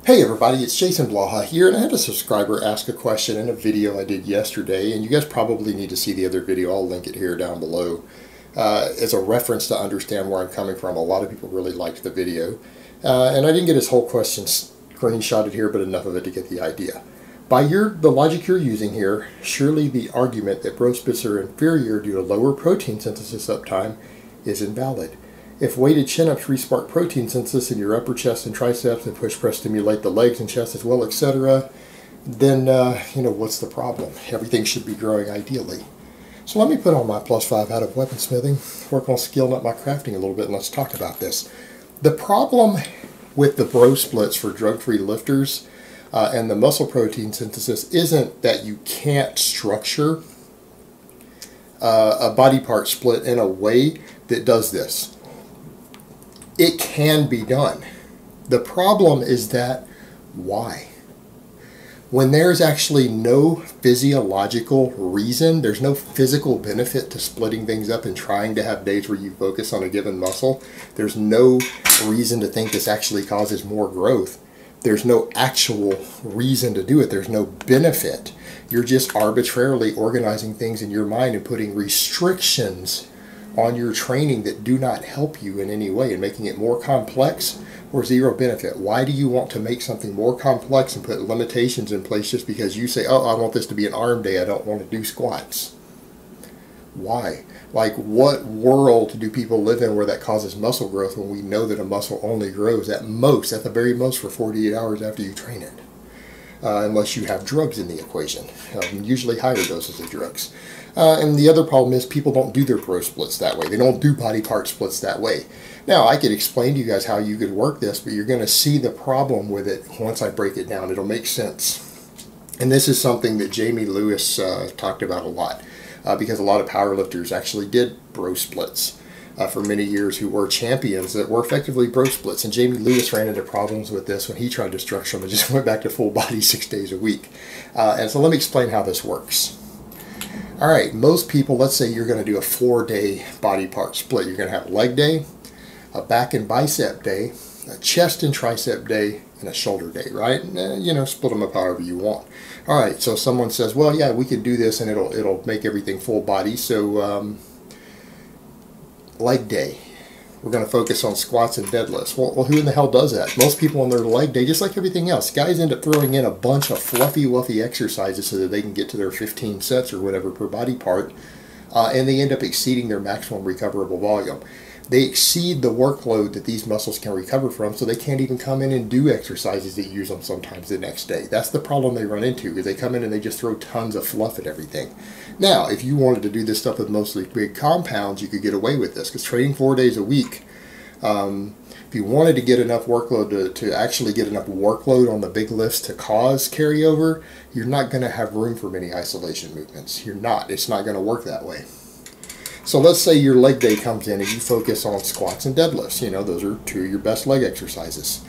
Hey everybody, it's Jason Blaha here, and I had a subscriber ask a question in a video I did yesterday, and you guys probably need to see the other video. I'll link it here down below as a reference to understand where I'm coming from. A lot of people really liked the video, and I didn't get his whole question screenshotted here, but enough of it to get the idea. By the logic you're using here, surely the argument that bro splits are inferior due to lower protein synthesis uptime is invalid. If weighted chin-ups respark protein synthesis in your upper chest and triceps and push press stimulate the legs and chest as well, etc., then, what's the problem? Everything should be growing ideally. So let me put on my +5 out of weaponsmithing, work on skilling up my crafting a little bit, and let's talk about this. The problem with the bro splits for drug-free lifters and the muscle protein synthesis isn't that you can't structure a body part split in a way that does this. It can be done. The problem is that, why? When there's actually no physiological reason, there's no physical benefit to splitting things up and trying to have days where you focus on a given muscle, there's no reason to think this actually causes more growth. There's no actual reason to do it. There's no benefit. You're just arbitrarily organizing things in your mind and putting restrictions on your training that do not help you in any way and making it more complex or zero benefit. Why do you want to make something more complex and put limitations in place just because you say, oh, I want this to be an arm day, I don't want to do squats? Why? Like, what world do people live in where that causes muscle growth when we know that a muscle only grows at the very most for 48 hours after you train it? Unless you have drugs in the equation, usually higher doses of drugs. And the other problem is people don't do their bro splits that way. They don't do body part splits that way. Now, I could explain to you guys how you could work this, but you're going to see the problem with it once I break it down. It'll make sense. And this is something that Jamie Lewis talked about a lot, because a lot of powerlifters actually did bro splits for many years who were champions that were effectively bro splits. And Jamie Lewis ran into problems with this when he tried to structure them and just went back to full body 6 days a week. And so let me explain how this works. All right, most people, let's say you're going to do a 4-day body part split. You're going to have a leg day, a back and bicep day, a chest and tricep day, and a shoulder day, right? Split them up however you want. All right, so someone says, well, yeah, we could do this and it'll make everything full body. So leg day, we're going to focus on squats and deadlifts. Well, who in the hell does that? Most people on their leg day, just like everything else, guys end up throwing in a bunch of fluffy, wuffy exercises so that they can get to their 15 sets or whatever per body part, and they end up exceeding their maximum recoverable volume. They exceed the workload that these muscles can recover from, so they can't even come in and do exercises that use them sometimes the next day. That's the problem they run into, because they come in and they just throw tons of fluff at everything. Now, if you wanted to do this stuff with mostly big compounds, you could get away with this, because training 4 days a week, if you wanted to get enough workload to actually get enough workload on the big lifts to cause carryover, you're not going to have room for many isolation movements. You're not. It's not going to work that way. So let's say your leg day comes in and you focus on squats and deadlifts. Those are two of your best leg exercises.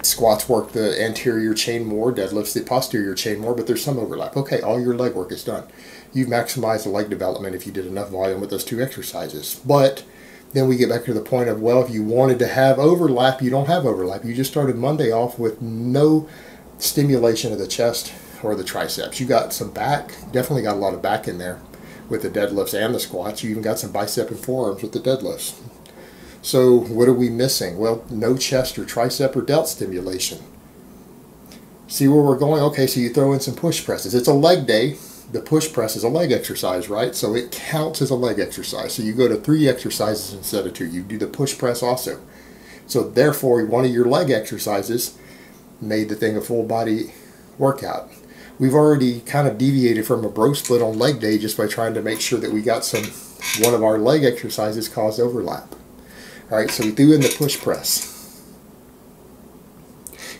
Squats work the anterior chain more, deadlifts the posterior chain more, but there's some overlap. Okay, all your leg work is done. You've maximized the leg development if you did enough volume with those two exercises. But then we get back to the point of, well, if you wanted to have overlap, you don't have overlap. You just started Monday off with no stimulation of the chest or the triceps. You got some back, definitely got a lot of back in there with the deadlifts and the squats. You even got some bicep and forearms with the deadlifts. So what are we missing? Well, no chest or tricep or delt stimulation. See where we're going? Okay, so you throw in some push presses. It's a leg day. The push press is a leg exercise, right? So it counts as a leg exercise. So you go to 3 exercises instead of 2. You do the push press also. So therefore, one of your leg exercises made the thing a full body workout. We've already kind of deviated from a bro split on leg day just by trying to make sure that we got one of our leg exercises caused overlap. All right, so we threw in the push press.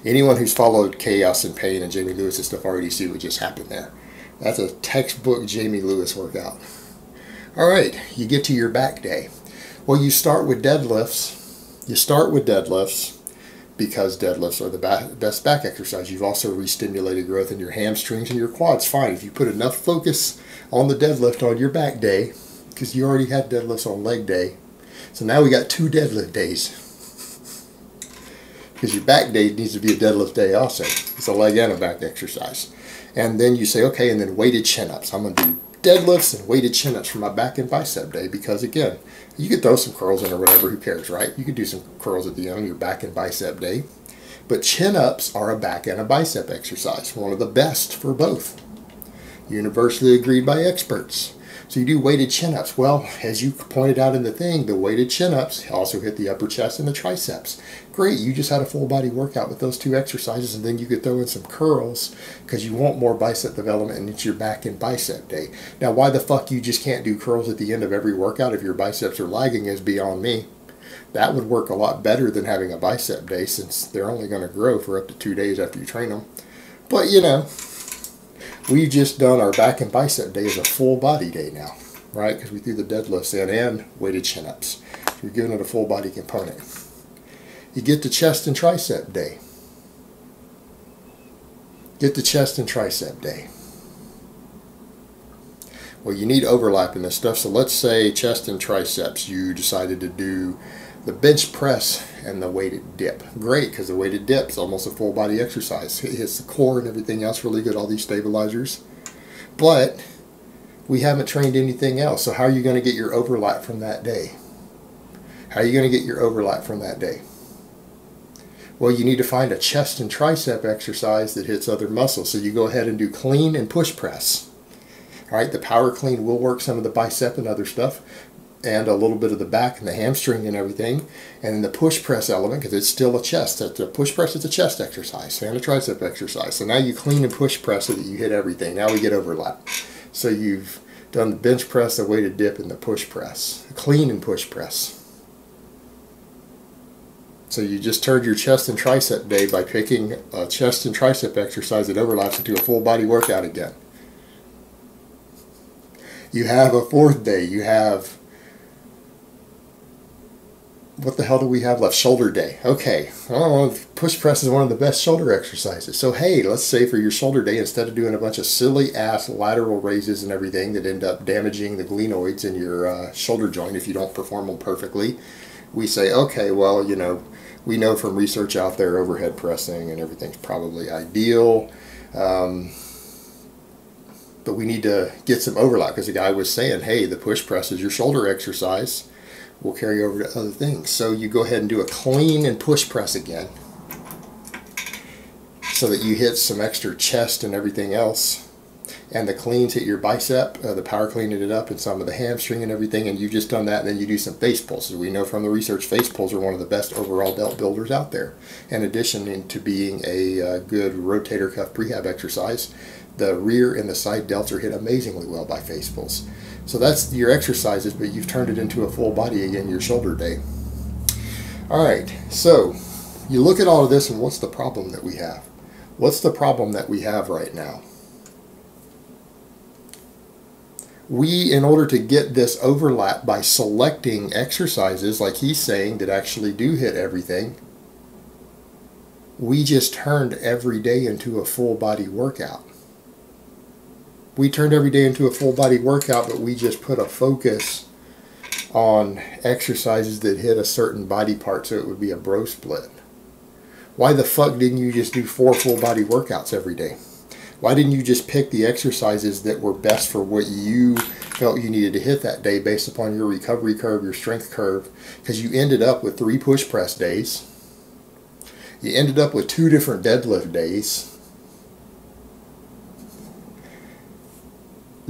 Anyone who's followed Chaos and Pain and Jamie Lewis and stuff already see what just happened there. That's a textbook Jamie Lewis workout. All right, you get to your back day. Well, you start with deadlifts. Because deadlifts are the best back exercise. You've also re-stimulated growth in your hamstrings and your quads. Fine, if you put enough focus on the deadlift on your back day, because you already had deadlifts on leg day. So now we got 2 deadlift days. because your back day needs to be a deadlift day also. It's a leg and a back exercise. And then you say, okay, and then weighted chin-ups. I'm going to do deadlifts and weighted chin-ups for my back and bicep day, because again, you could throw some curls in or whatever, who cares, right? You could do some curls at the end of your back and bicep day. But chin-ups are a back and a bicep exercise, one of the best for both. Universally agreed by experts. So you do weighted chin-ups. Well, as you pointed out in the thing, the weighted chin-ups also hit the upper chest and the triceps. Great, you just had a full body workout with those two exercises, and then you could throw in some curls because you want more bicep development, and it's your back and bicep day. Now, why the fuck you just can't do curls at the end of every workout if your biceps are lagging is beyond me. That would work a lot better than having a bicep day, since they're only going to grow for up to 2 days after you train them. But, you know, we've just done our back and bicep day as a full body day now, right? Because we threw the deadlifts in and weighted chin-ups. So we're giving it a full body component. You get the chest and tricep day. Get the chest and tricep day. Well, you need overlap in this stuff. So let's say chest and triceps, you decided to do the bench press and the weighted dip. Great, because the weighted dip is almost a full body exercise. It hits the core and everything else really good, all these stabilizers. But we haven't trained anything else. So how are you going to get your overlap from that day? How are you going to get your overlap from that day? Well, you need to find a chest and tricep exercise that hits other muscles. So you go ahead and do clean and push press. All right, the power clean will work some of the bicep and other stuff, and a little bit of the back and the hamstring and everything. And then the push press element, because it's still a chest. That's a push press is a chest exercise and a tricep exercise. So now you clean and push press so that you hit everything. Now we get overlap. So you've done the bench press, the weighted dip, and the push press. Clean and push press. So you just turned your chest and tricep day by picking a chest and tricep exercise that overlaps into a full body workout again. You have a fourth day. You have, what the hell do we have left? Shoulder day. Okay. Oh, push press is one of the best shoulder exercises. So hey, let's say for your shoulder day, instead of doing a bunch of silly ass lateral raises and everything that end up damaging the glenoids in your shoulder joint if you don't perform them perfectly, we say, okay, well, you know, we know from research out there overhead pressing and everything's probably ideal. But we need to get some overlap, because the guy was saying, hey, the push press is your shoulder exercise. We'll carry over to other things. So you go ahead and do a clean and push press again, so that you hit some extra chest and everything else. And the cleans hit your bicep, the power cleaning it up, and some of the hamstring and everything. And you've just done that, and then you do some face pulls. We know from the research, face pulls are one of the best overall delt builders out there. In addition to being a good rotator cuff prehab exercise, the rear and the side delts are hit amazingly well by face pulls. So that's your exercises, but you've turned it into a full body again, your shoulder day. All right, so you look at all of this, and what's the problem that we have? What's the problem that we have right now? We, in order to get this overlap by selecting exercises, like he's saying, that actually do hit everything, we just turned every day into a full body workout. We turned every day into a full body workout, but we just put a focus on exercises that hit a certain body part, so it would be a bro split. Why the fuck didn't you just do 4 full body workouts every day? Why didn't you just pick the exercises that were best for what you felt you needed to hit that day based upon your recovery curve, your strength curve? Because you ended up with 3 push press days. You ended up with 2 different deadlift days.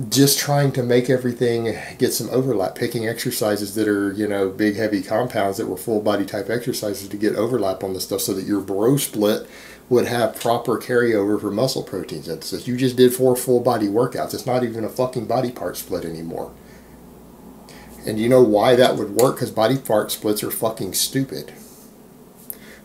Just trying to make everything get some overlap, picking exercises that are, you know, big heavy compounds that were full body type exercises to get overlap on the stuff, so that your bro split would have proper carryover for muscle protein synthesis. You just did 4 full body workouts. It's not even a fucking body part split anymore. And you know why that would work? Because body part splits are fucking stupid.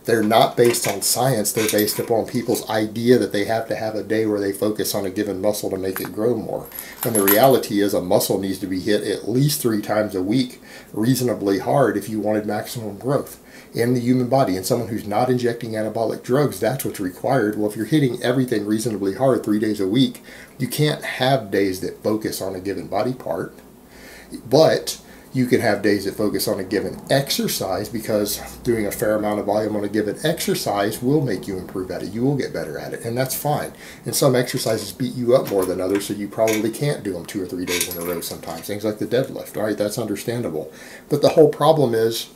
They're not based on science. They're based upon people's idea that they have to have a day where they focus on a given muscle to make it grow more. And the reality is, a muscle needs to be hit at least 3 times a week reasonably hard if you wanted maximum growth in the human body. And someone who's not injecting anabolic drugs, that's what's required. Well, if you're hitting everything reasonably hard 3 days a week, you can't have days that focus on a given body part. But You can have days that focus on a given exercise, because doing a fair amount of volume on a given exercise will make you improve at it. You will get better at it, and that's fine. And some exercises beat you up more than others, so you probably can't do them 2 or 3 days in a row sometimes. Things like the deadlift, all right, that's understandable. But the whole problem is,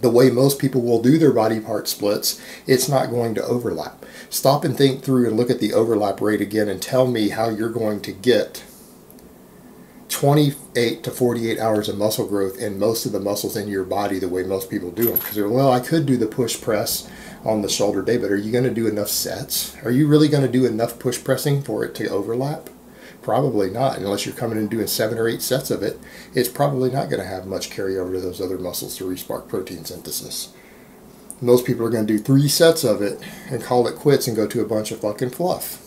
the way most people will do their body part splits, it's not going to overlap. Stop and think through and look at the overlap rate again and tell me how you're going to get 28 to 48 hours of muscle growth in most of the muscles in your body the way most people do them. Because they're, well, I could do the push press on the shoulder day, but are you going to do enough sets? Are you really going to do enough push pressing for it to overlap? Probably not. Unless you're coming in and doing 7 or 8 sets of it, it's probably not going to have much carryover to those other muscles to respark protein synthesis. Most people are going to do 3 sets of it and call it quits and go to a bunch of fucking fluff.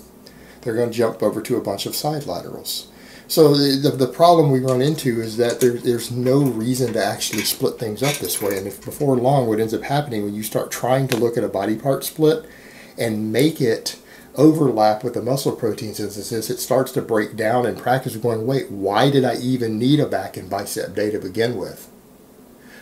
They're going to jump over to a bunch of side laterals. So the problem we run into is that there's no reason to actually split things up this way. And if before long, what ends up happening when you start trying to look at a body part split and make it overlap with the muscle protein synthesis, it starts to break down in practice, going, wait, why did I even need a back and bicep day to begin with?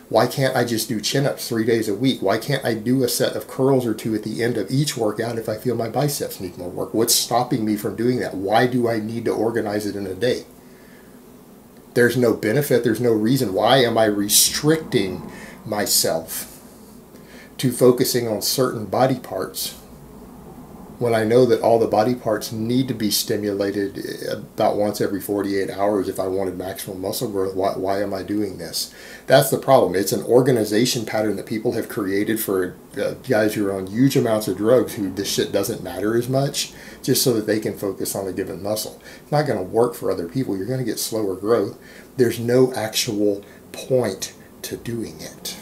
Why can't I just do chin-ups 3 days a week? Why can't I do a set of curls or 2 at the end of each workout if I feel my biceps need more work? What's stopping me from doing that? Why do I need to organize it in a day? There's no benefit. There's no reason. Why am I restricting myself to focusing on certain body parts when I know that all the body parts need to be stimulated about once every 48 hours if I wanted maximum muscle growth? Why am I doing this? That's the problem. It's an organization pattern that people have created for guys who are on huge amounts of drugs, who this shit doesn't matter as much, just so that they can focus on a given muscle. It's not going to work for other people. You're going to get slower growth. There's no actual point to doing it.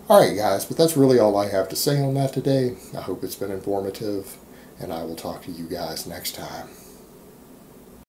Alright guys, but that's really all I have to say on that today. I hope it's been informative, and I will talk to you guys next time.